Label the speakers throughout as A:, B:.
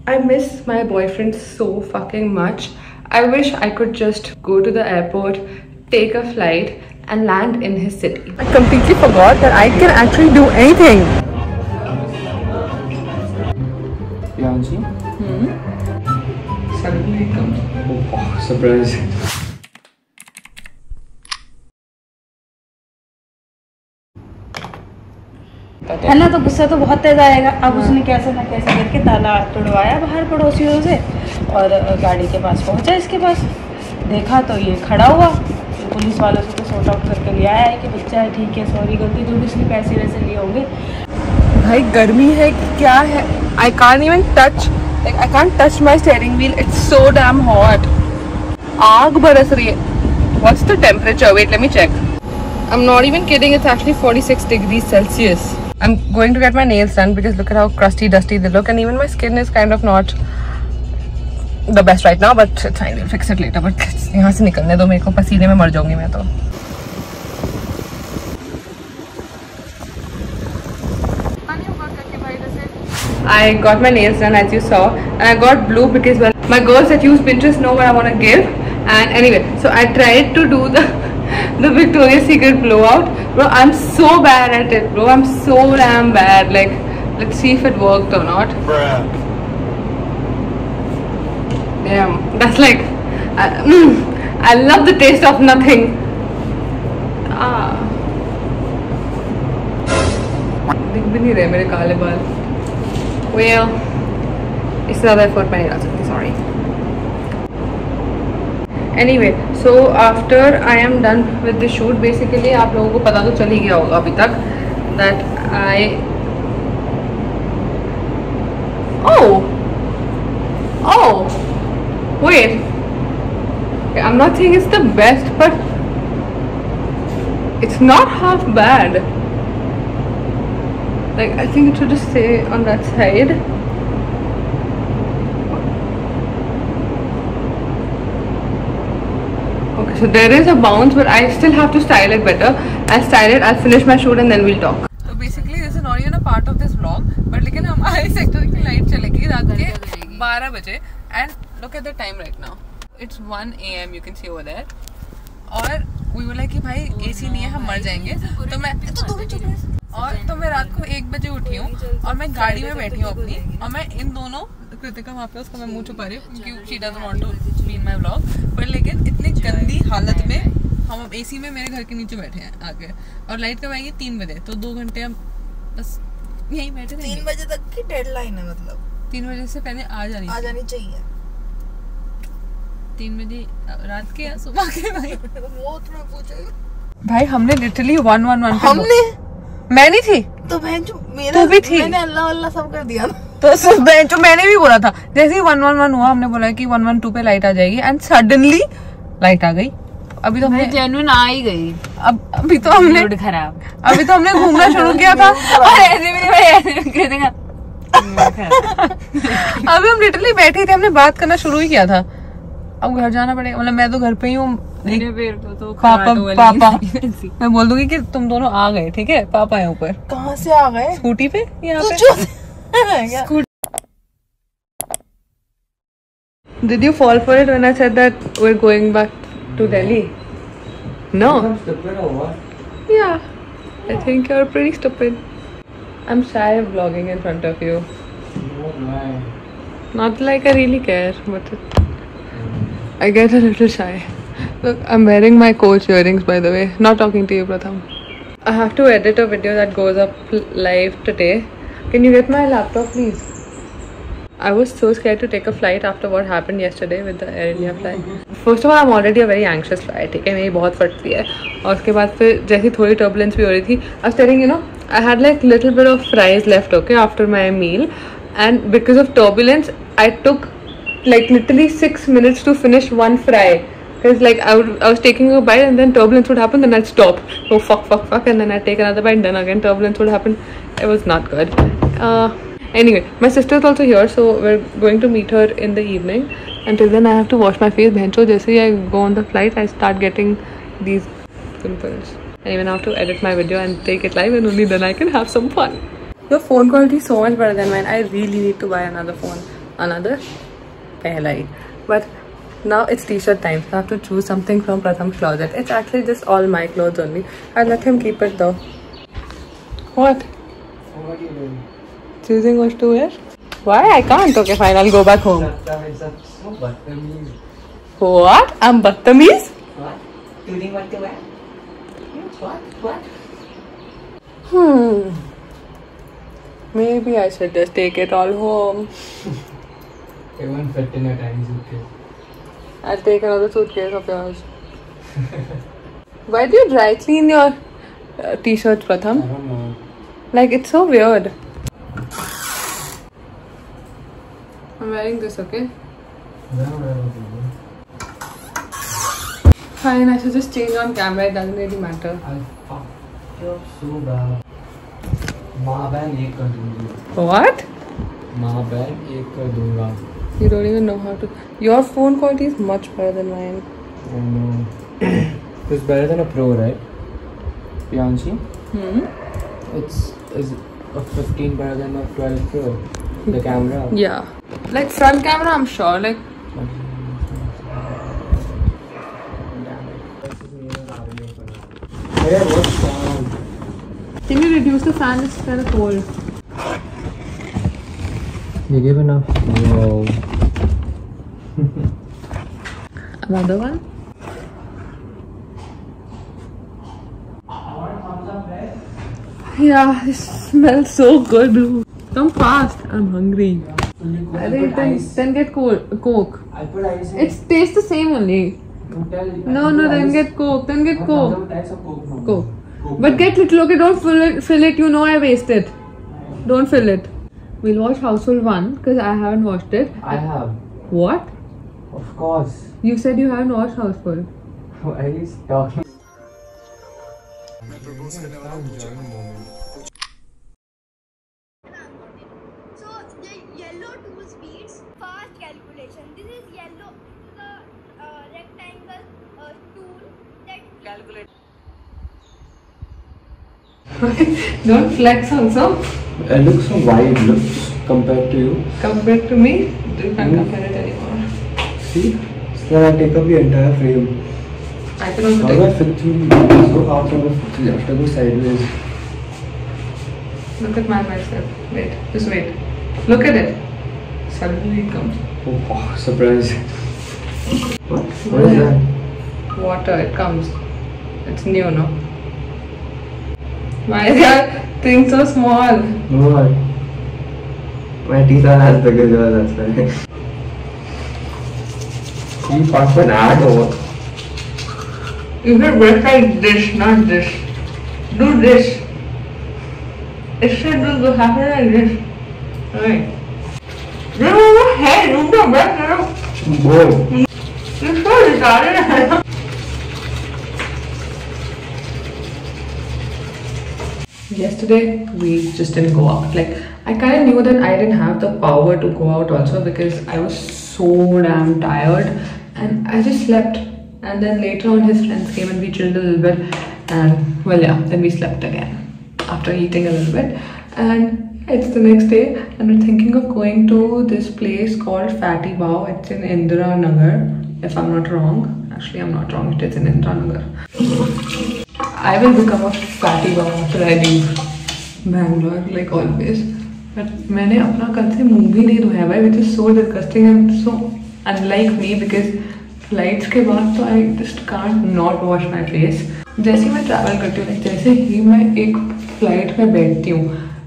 A: I miss my boyfriend so fucking much. I wish I could just go to the airport, take a flight and land in his city. I completely forgot that I can actually do anything.
B: Yanji? Suddenly it comes. Oh, surprise.
C: है ना, तो गुस्सा तो बहुत तेज आएगा। अब उसने कैसे ना कैसे करके ताला तोड़वाया बाहर पड़ोसियों से और गाड़ी के पास पहुंचा। इसके पास देखा तो ये खड़ा हुआ, तो पुलिस वालों से तो सॉर्ट आउट करके ले आया है कि बच्चा है, ठीक है, सॉरी, गलती, जो भी उसने पैसे वैसे लिए होंगे।
A: भाई गर्मी है क्या है, I can't even touch, like I can't touch my steering wheel, it's so damn hot. आग बरस रही है। What's the temperature? Wait let me check. I'm not even kidding, it's actually 46 degrees Celsius. I'm going to get my nails done because look at how crusty, dusty they look, and even my skin is kind of not the best right now, but it's fine, we'll fix it later. But यहाँ से निकलने दो मेरे को, पसीने में मर जाऊंगी मैं तो। I got my nails done as you saw, and I got blue because well, my girls that use Pinterest know what I want to give. And anyway, so I tried to do the Victoria's Secret blowout. Bro, I'm so bad at it, bro. I'm so damn bad. Like, let's see if it worked or not. Damn, that's like, I love the taste of nothing. दिख भी नहीं रहे मेरे काले बाल। Well, इससे ज़्यादा effort मैं नहीं डाल सकती, sorry. Anyway, so after I am done with the shoot, basically आप लोगों को पता तो चल ही गया होगा अभी तक that oh wait, I'm not saying it's the best, but it's not half bad. Like, I think it should just stay on that side. Okay, so there is a bounce, but I still have to style it better. I'll style it, I'll finish my shoot and then we'll talk. So basically this is not even a part of this vlog, but लेकिन हमारे sector की light चलेगी रात के 12 बजे and look at the time right now. It's 1 AM, you can see over there. और we were like कि भाई AC नहीं है, हम मर जाएंगे। तो मैं रात को 1 बजे उठी हूँ और मैं गाड़ी में बैठी हूँ अपनी, और मैं इन दोनों, कृतिका वहाँ पे, उसका मैं मुंह छुपा रही हूँ क्योंकि she doesn't want to be in my vlog, पर लेकिन इतनी गंदी हालत में हम अब AC में मेरे घर के नीचे बैठे हैं आके, और लाइट कब आएगी? 3 बजे, तो 2 घंटे हम बस यहीं बैठे रहेंगे।
C: 3 बजे तक की डेडलाइन है, मतलब
A: 3 बजे से पहले आ जानी
C: चाहिए।
A: 3 बजे रात के या सुबह के? भाई
C: वो तो मैं पूछूंगी।
A: भाई हमने लिटरली 111
C: हमने,
A: मैं नहीं थी
C: तो बहन जो
A: तू भी थी,
C: मैंने अल्लाह अल्लाह सब कर दिया।
A: तो बहन जो मैंने भी बोला था, जैसे ही 111 हुआ हमने बोला कि 112 पे लाइट आ जाएगी, एंड सडनली लाइट आ गई। अभी तो हमने जेन्युइन आ ही गई। अभी तो हमने खराब, अभी तो हमने घूमना शुरू किया था। अभी हम लिटरली बैठे थे, हमने बात करना शुरू ही किया था। अब घर जाना पड़ेगा, मतलब मैं तो घर पे ही हूँ। तो पापा मैं बोल दूंगी कि तुम दोनों आ गए, ठीक है? पापा है ऊपर।
C: कहाँ से आ गए?
A: स्कूटी पे, यहाँ पे। Did you fall for it when I said that we're going back to Delhi? No.
B: Stupid or what?
A: Yeah, I think you're pretty stupid. I'm shy of vlogging in front of you. Not like I really care, but I get a little shy. Look, I'm wearing my Coach earrings, by the way. Not talking to you, Pratham. I have to edit a video that goes up live today. Can you get my laptop, please? I was so scared to take a flight after what happened yesterday with the Air India flight. First of all, I'm already a very anxious flight. ठीक है, मेरी बहुत फटती है, और उसके बाद फिर जैसी थोड़ी turbulence भी हो रही थी, I was telling you know, I had like little bit of fries left, okay, after my meal, and because of turbulence, I took like literally 6 minutes to finish one fry. Because like I was taking a bite and then turbulence would happen, then I'd stop. Oh fuck, and then I'd take another bite, and then again turbulence would happen. It was not good. Anyway, my sister is also here, so we're going to meet her in the evening. Until then, I have to wash my face. Bhencho, जैसे ही I go on the flight, I start getting these pimples. Anyway, now I have to edit my video and take it live, and only then I can have some fun. Your phone quality is so much better than mine. I really need to buy another phone. another pehla hi. But now it's t-shirt time, so I have to choose something from Pratham's closet. It's actually just all my clothes only. I'll let him keep it though. What?
B: What are you doing?
A: Choosing what to wear? Why? I can't. Okay, fine. I'll go back home.
B: So batamiz.
A: What? I'm Battamiz?
B: What? Choosing what to wear? What?
A: Maybe I should just take it all home.
B: It won't fit in a tiny suitcase.
A: I'll take another suitcase of yours. Why do you dry clean your t-shirts,
B: I
A: Pratham?
B: don't know.
A: Like, it's so weird. I'm wearing this, okay? Fine, I should just change on camera. It doesn't really matter.
B: I'll fuck you up so bad. माँ बहन एक कर दूँगी.
A: What?
B: माँ बहन एक कर दूँगा.
A: You don't even know how to. Your phone quality is much better than mine.
B: Oh no. It's better than a Pro, right? Priyanshi? Is a 15 better than a 12 Pro? The camera?
A: Yeah. Like front camera, I'm sure. Like,
B: Hey, what's wrong?
A: can you reduce the fan? It's kind of cold.
B: You give enough? Whoa.
A: Another one? Yeah, this smells so good. Come fast. I'm hungry. Then get Coke.
B: I put ice in.
A: It tastes the same only. No, then get Coke. Then get Coke. Coke. But get little, okay? Don't fill it. You know I waste it. Don't fill it. We'll watch Houseful 1 because I haven't watched it.
B: I have.
A: What?
B: Of course.
A: You said you haven't watched Houseful.
B: Why are you talking?
D: So the yellow 2 speeds fast calculation. This is yellow. This is a rectangle tool that
A: Calculate. Don't flex also.
B: It looks so wide, looks compared to you.
A: Compared to me, you can't compare it anymore.
B: See? So I take up the entire frame.
A: I can also
B: How
A: take
B: do I
A: it.
B: fit through? Let's go half on the foot. You have to go sideways.
A: Look at my bicep. Wait, just wait. Look at it. Suddenly it comes.
B: Oh, surprise. What? What is that?
A: Water, it comes. It's new, no? Why is your thing so small?
B: What? My teeth are as big as yours, that's why. You passed an ad over.
A: You should brush like this, not this. Do this. It should do happen like this. Right. No, hey, you don't brush now.
B: Whoa.
A: You're so retarded. Yesterday we just didn't go out. Like, I kind of knew that I didn't have the power to go out also because I was so damn tired and I just slept. And then later on his friends came and we chilled a little bit, and well, yeah, then we slept again after eating a little bit. And it's the next day and we're thinking of going to this place called Fatty Bao. It's in Indira Nagar, if I'm not wrong. Actually, I'm not wrong, it's in Indira Nagar. I will become a fatty bao after I leave Bangalore, like always. But मैंने अपना कल से मुंह भी नहीं धोया भाई, which is so disgusting and so unlike me because flights के बाद तो I just can't not wash my face. जैसे ही मैं travel करती हूँ, जैसे ही मैं एक flight में बैठती हूँ,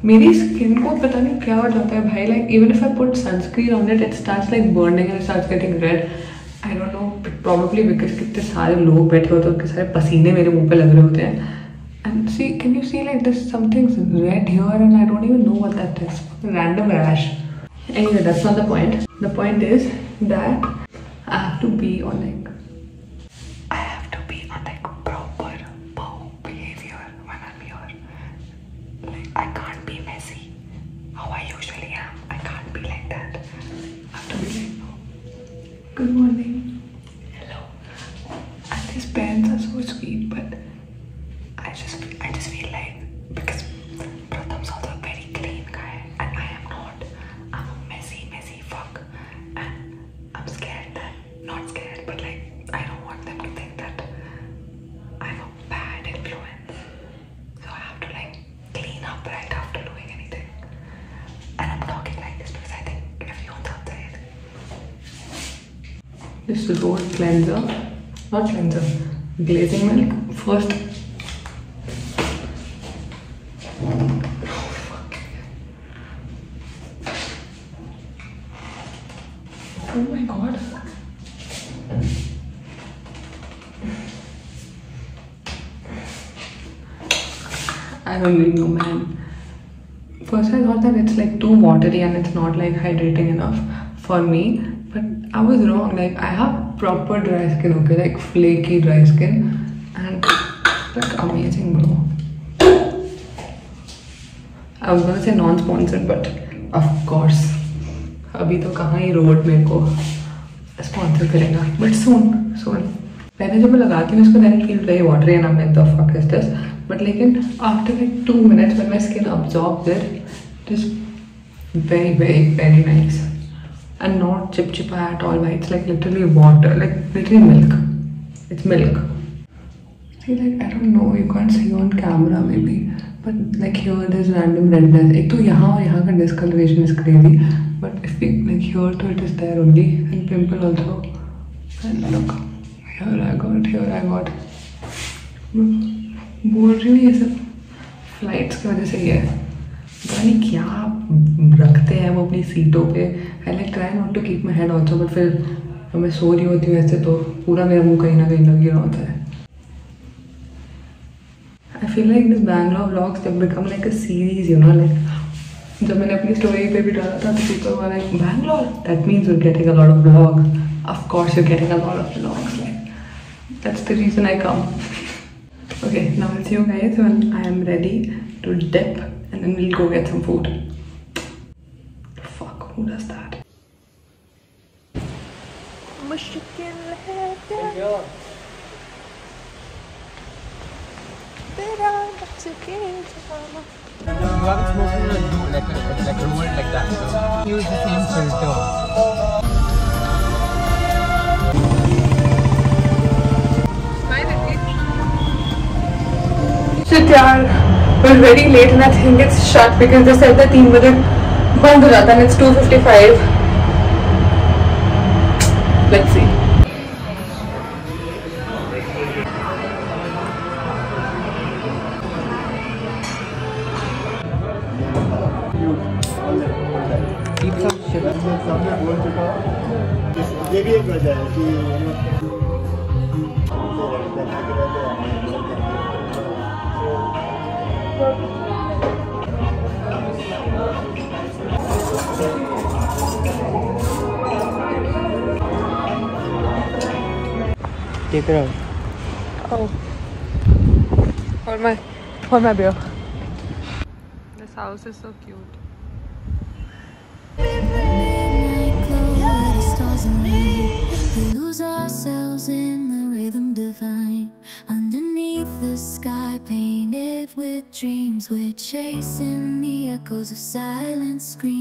A: मेरी skin को पता नहीं क्या हो जाता है भाई. Like even if I put sunscreen on it, it starts like burning and it starts getting red. I don't know, probably because कितने सारे लोग बैठे होते हैं, उनके सारे पसीने मेरे मुंह पे लग रहे होते हैं. And see, can you see like there's something's red here and I don't even know what that is. Random rash. Anyway, that's not the point. The point is that I have to be on like proper bow behavior when I'm here. Like I can't be messy how I usually am. I can't be like that. I have to be like, good morning. Hello. And these parents are so sweet, but I just feel like because Pratham's also a very clean guy and I am not. I'm a messy fuck. this rose cleanser, not cleanser, glazing milk first. Oh my god. I don't really know, man. First I thought that it's like too watery and it's not like hydrating enough for me, but I was wrong. Like I have proper dry skin, okay, like flaky dry skin, and like amazing, bro. I was gonna say non-sponsored, but of course अभी तो कहाँ ही road मेरे को sponsor करेगा, but soon. पहले जब मैं लगाती हूँ इसको then it feels very watery and I'm like the fuck is this, but लेकिन after like 2 minutes when my skin absorbs it, it is very nice and not chip at all. It's like literally water, like literally milk. It's milk. See, like I don't know, you can't see on camera maybe, but like here there's random redness. एक तो यहाँ और यहाँ का discoloration is crazy, but if we like here to it is there only, and pimple also, and look. Here I got. बोल रही हूँ ये सब फ्लाइट्स की वजह से ही है, पता नहीं क्या रखते हैं वो अपनी सीटों पे. I like try not to keep my head also, but फिर जब मैं सो रही होती हूँ ऐसे तो पूरा मेरा मुंह कहीं ना कहीं लग ही रहा होता है. I feel like this Bangalore vlogs they become like a series, you know. Like जब मैंने अपनी स्टोरी पे भी डाला था तो people were like Bangalore, that means you are getting a lot of vlogs. Of course you are getting a lot of vlogs. Like that's the reason I come. Okay, now I'll see you guys when I am ready to dip and then we'll go get some food. Fuck, who does that?
B: You have it smoking like rolled like that. So use the same filter.
A: Shit yaar, we're very late and I think it's shut because they said that 3 बजे बंद हो जाता है and it's 2:55. Let's see.
E: ये भी एक वजह है कि
B: Take it out.
A: Oh. Hold my beer. This house is so cute.
F: We lose ourselves in the rhythm divine. Underneath the sky painted with dreams, we're chasing the echoes of silent screams.